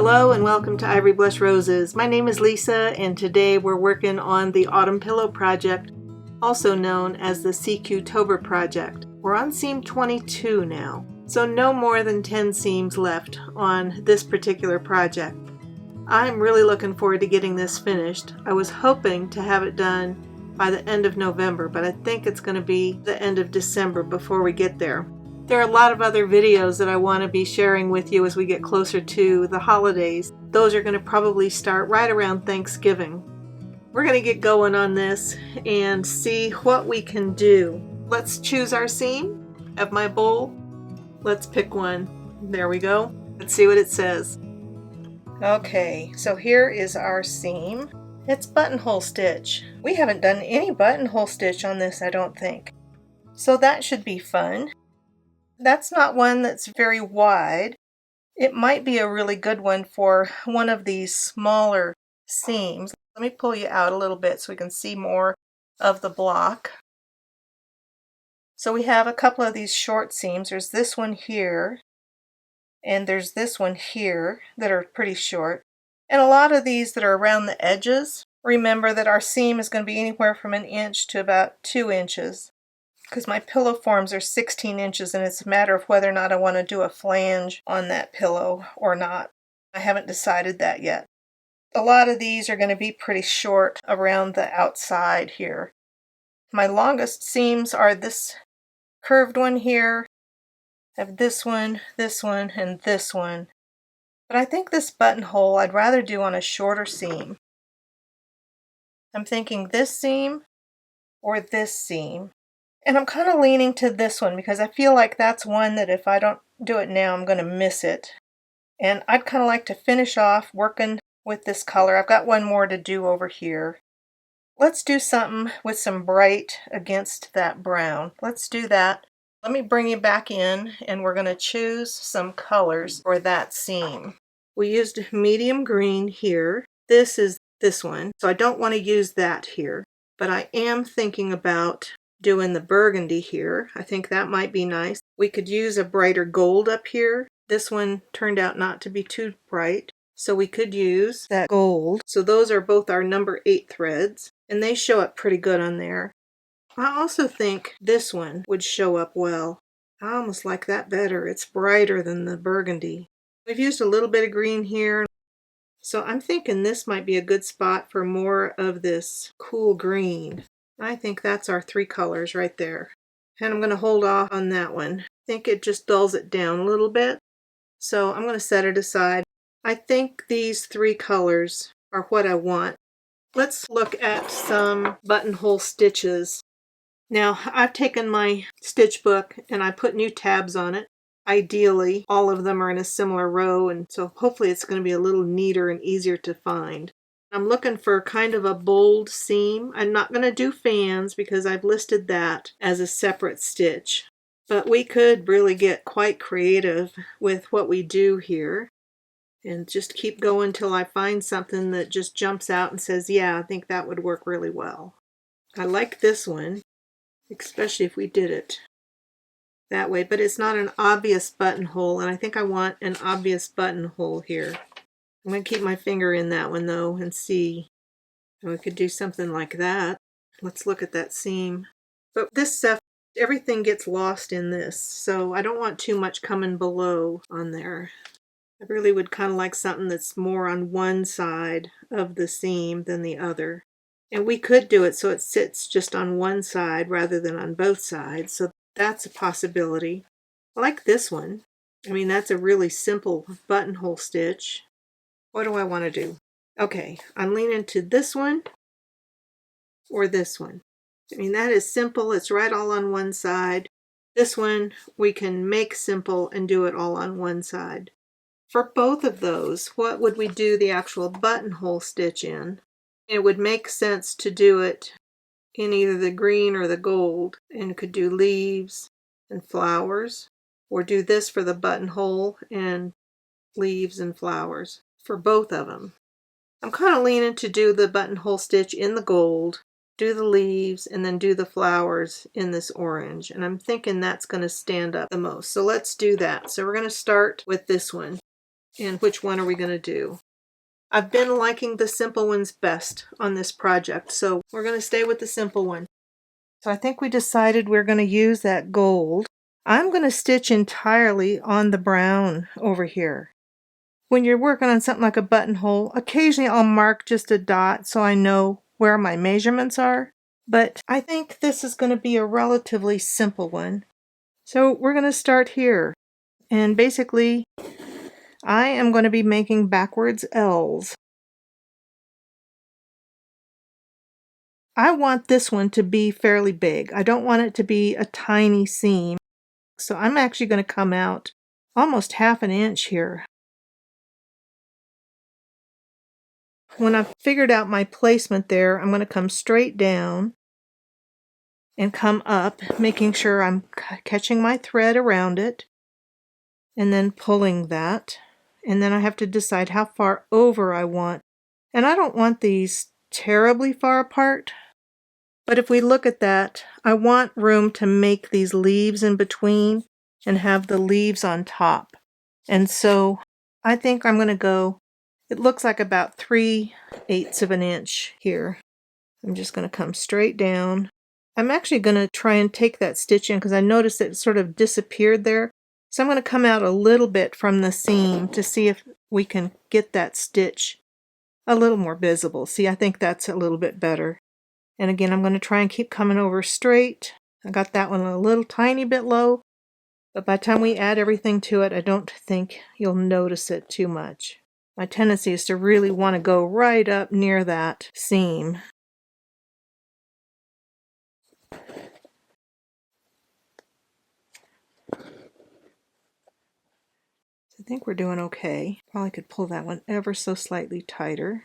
Hello and welcome to Ivory Blush Roses. My name is Lisa and today we're working on the Autumn Pillow project, also known as the CQtober project. We're on seam 22 now, so no more than 10 seams left on this particular project. I'm really looking forward to getting this finished. I was hoping to have it done by the end of November, but I think it's going to be the end of December before we get there. There are a lot of other videos that I want to be sharing with you as we get closer to the holidays. Those are going to probably start right around Thanksgiving. We're going to get going on this and see what we can do. Let's choose our seam of my bowl. Let's pick one. There we go. Let's see what it says. Okay, so here is our seam. It's buttonhole stitch. We haven't done any buttonhole stitch on this, I don't think. So that should be fun. That's not one that's very wide. It might be a really good one for one of these smaller seams. Let me pull you out a little bit so we can see more of the block. So we have a couple of these short seams. There's this one here, and there's this one here that are pretty short. And a lot of these that are around the edges, remember that our seam is going to be anywhere from 1 inch to about 2 inches. Because my pillow forms are 16 inches and it's a matter of whether or not I want to do a flange on that pillow or not. I haven't decided that yet. A lot of these are going to be pretty short around the outside here. My longest seams are this curved one here. I have this one, and this one. But I think this buttonhole I'd rather do on a shorter seam. I'm thinking this seam or this seam. And I'm kind of leaning to this one because I feel like that's one that if I don't do it now, I'm going to miss it. And I'd kind of like to finish off working with this color. I've got one more to do over here. Let's do something with some bright against that brown. Let's do that. Let me bring you back in and we're going to choose some colors for that seam. We used medium green here. This is this one, so I don't want to use that here. But I am thinking about doing the burgundy here. I think that might be nice. We could use a brighter gold up here. This one turned out not to be too bright, so we could use that gold. So those are both our number 8 threads, and they show up pretty good on there. I also think this one would show up well. I almost like that better. It's brighter than the burgundy. We've used a little bit of green here, so I'm thinking this might be a good spot for more of this cool green. I think that's our 3 colors right there. And I'm going to hold off on that one. I think it just dulls it down a little bit. So I'm going to set it aside. I think these 3 colors are what I want. Let's look at some buttonhole stitches. Now I've taken my stitch book and I put new tabs on it. Ideally, all of them are in a similar row, and so hopefully it's going to be a little neater and easier to find. I'm looking for kind of a bold seam. I'm not going to do fans because I've listed that as a separate stitch. But we could really get quite creative with what we do here and just keep going till I find something that just jumps out and says, yeah, I think that would work really well. I like this one, especially if we did it that way, but it's not an obvious buttonhole, and I think I want an obvious buttonhole here. I'm going to keep my finger in that one though and see. And we could do something like that. Let's look at that seam. But this stuff, everything gets lost in this, so I don't want too much coming below on there. I really would kind of like something that's more on one side of the seam than the other. And we could do it so it sits just on one side rather than on both sides, so that's a possibility. I like this one. I mean, that's a really simple buttonhole stitch. What do I want to do? Okay, I'm leaning to this one or this one. I mean, that is simple. It's right all on one side. This one we can make simple and do it all on one side. For both of those, what would we do the actual buttonhole stitch in? It would make sense to do it in either the green or the gold, and could do leaves and flowers, or do this for the buttonhole and leaves and flowers. For both of them. I'm kind of leaning to do the buttonhole stitch in the gold, do the leaves, and then do the flowers in this orange. And I'm thinking that's going to stand up the most. So let's do that. So we're going to start with this one. And which one are we going to do? I've been liking the simple ones best on this project, so we're going to stay with the simple one. So I think we decided we're going to use that gold. I'm going to stitch entirely on the brown over here. When you're working on something like a buttonhole, occasionally I'll mark just a dot so I know where my measurements are. But I think this is going to be a relatively simple one. So we're going to start here. And basically, I am going to be making backwards L's. I want this one to be fairly big. I don't want it to be a tiny seam. So I'm actually going to come out almost 1/2 inch here. When I've figured out my placement there, I'm going to come straight down and come up, making sure I'm catching my thread around it and then pulling that. And then I have to decide how far over I want. And I don't want these terribly far apart. But if we look at that, I want room to make these leaves in between and have the leaves on top. And so I think I'm going to go, it looks like about 3/8 of an inch here. I'm just going to come straight down. I'm actually going to try and take that stitch in because I noticed it sort of disappeared there. So I'm going to come out a little bit from the seam to see if we can get that stitch a little more visible. See, I think that's a little bit better. And again, I'm going to try and keep coming over straight. I got that one a little tiny bit low, but by the time we add everything to it, I don't think you'll notice it too much. My tendency is to really want to go right up near that seam. I think we're doing okay. Probably could pull that one ever so slightly tighter.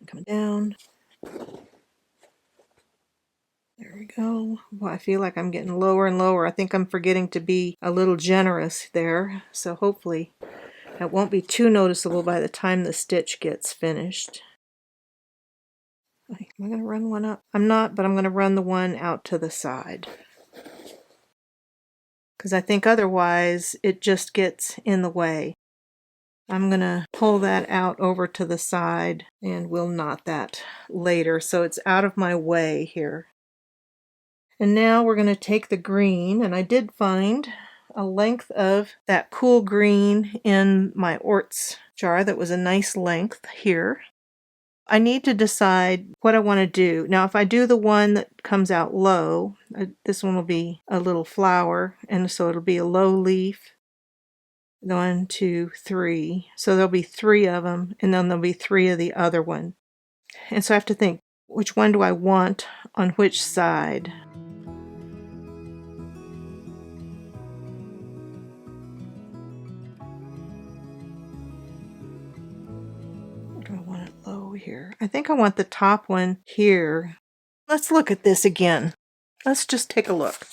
Coming down. There we go. Well, I feel like I'm getting lower and lower. I think I'm forgetting to be a little generous there. So hopefully that won't be too noticeable by the time the stitch gets finished. Am I going to run one up? I'm not, but I'm going to run the one out to the side. Because I think otherwise it just gets in the way. I'm going to pull that out over to the side and we'll knot that later so it's out of my way here. And now we're going to take the green, and I did find a length of that cool green in my Orts jar that was a nice length here. I need to decide what I want to do. Now if I do the one that comes out low, this one will be a little flower, and so it'll be a low leaf. 1, 2, 3. So there'll be 3 of them, and then there'll be 3 of the other one. And so I have to think, which one do I want on which side? Or do I want it low here? I think I want the top one here. Let's look at this again. Let's just take a look.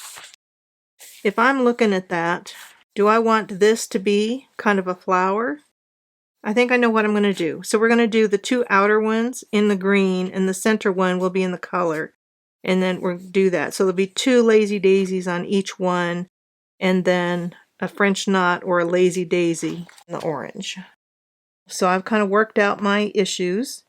If I'm looking at that, do I want this to be kind of a flower? I think I know what I'm going to do. So we're going to do the 2 outer ones in the green, and the center one will be in the color. And then we'll do that. So there'll be 2 lazy daisies on each one, and then a French knot or a lazy daisy in the orange. So I've kind of worked out my issues.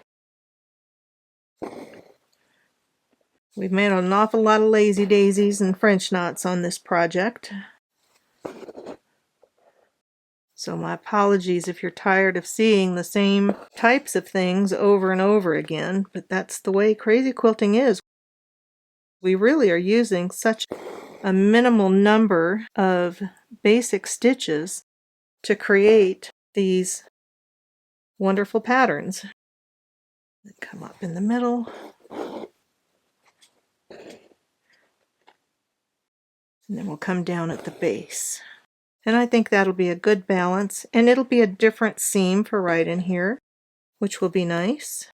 We've made an awful lot of lazy daisies and French knots on this project. So my apologies if you're tired of seeing the same types of things over and over again, but that's the way crazy quilting is. We really are using such a minimal number of basic stitches to create these wonderful patterns. Come up in the middle. And then we'll come down at the base. And I think that'll be a good balance, and it'll be a different seam for right in here, which will be nice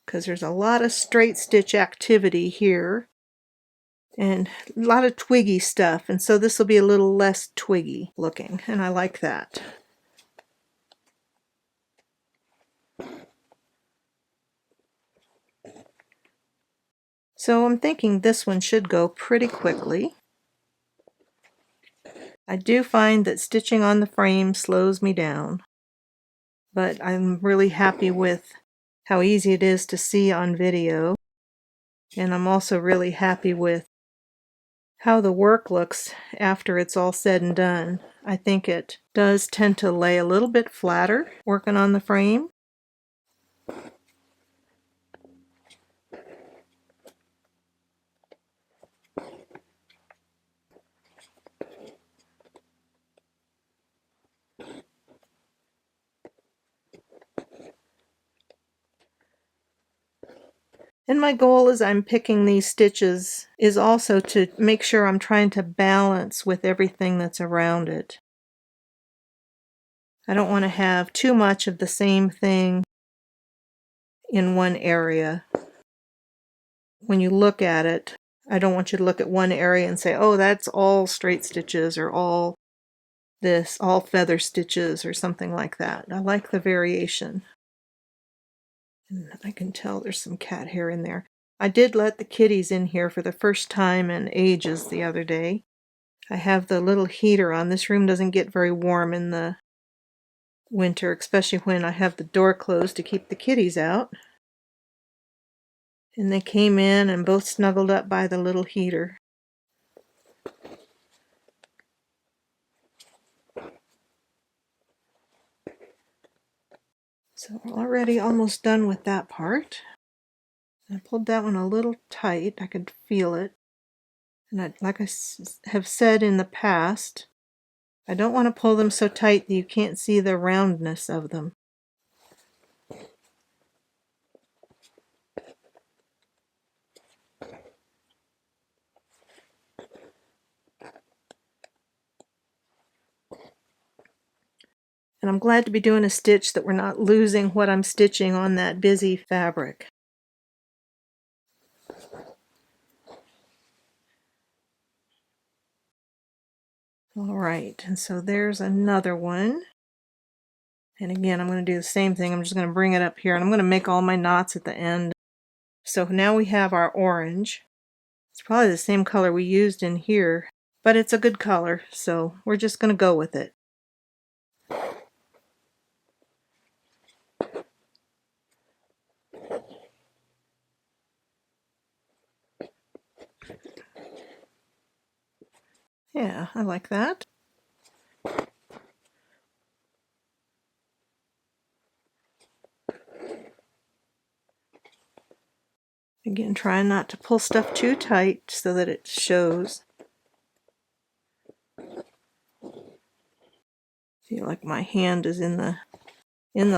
because there's a lot of straight stitch activity here and a lot of twiggy stuff, and so this will be a little less twiggy looking, and I like that. So I'm thinking this one should go pretty quickly. I do find that stitching on the frame slows me down, but I'm really happy with how easy it is to see on video, and I'm also really happy with how the work looks after it's all said and done. I think it does tend to lay a little bit flatter working on the frame. And my goal as I'm picking these stitches is also to make sure I'm trying to balance with everything that's around it. I don't want to have too much of the same thing in one area. When you look at it, I don't want you to look at one area and say, oh, that's all straight stitches or all this, all feather stitches or something like that. I like the variation. And I can tell there's some cat hair in there. I did let the kitties in here for the first time in ages the other day. I have the little heater on. This room doesn't get very warm in the winter, especially when I have the door closed to keep the kitties out. And they came in and both snuggled up by the little heater. So we're already almost done with that part. I pulled that one a little tight. I could feel it. And like I have said in the past, I don't want to pull them so tight that you can't see the roundness of them. And I'm glad to be doing a stitch that we're not losing what I'm stitching on that busy fabric. Alright, and so there's another one. And again, I'm going to do the same thing. I'm just going to bring it up here, and I'm going to make all my knots at the end. So now we have our orange. It's probably the same color we used in here, but it's a good color, so we're just going to go with it. Yeah, I like that. Again, trying not to pull stuff too tight so that it shows. Feel like my hand is in the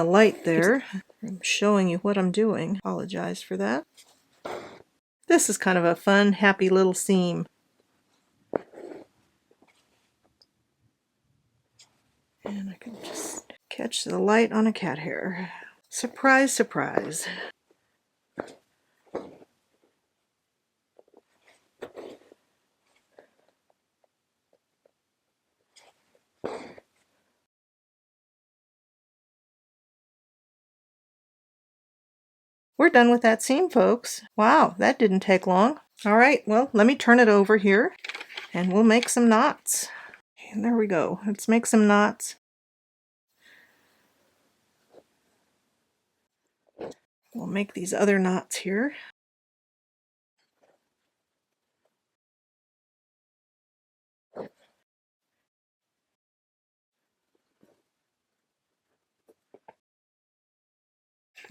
light there. I'm showing you what I'm doing. Apologize for that. This is kind of a fun, happy little seam. And I can just catch the light on a cat hair. Surprise, surprise. We're done with that seam, folks. Wow, that didn't take long. All right, well, let me turn it over here and we'll make some knots. And there we go. Let's make some knots. We'll make these other knots here.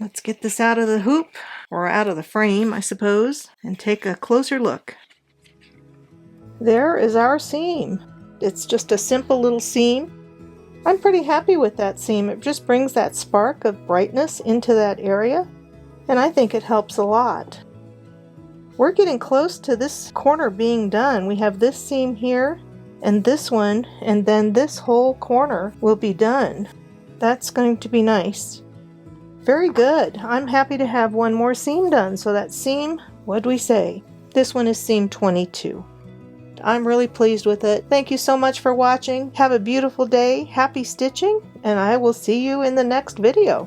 Let's get this out of the hoop, or out of the frame, I suppose, and take a closer look. There is our seam. It's just a simple little seam. I'm pretty happy with that seam. It just brings that spark of brightness into that area, and I think it helps a lot. We're getting close to this corner being done. We have this seam here, and this one, and then this whole corner will be done. That's going to be nice. Very good. I'm happy to have one more seam done. So that seam, what'd we say? This one is seam 22. I'm really pleased with it. Thank you so much for watching. Have a beautiful day. Happy stitching, and I will see you in the next video.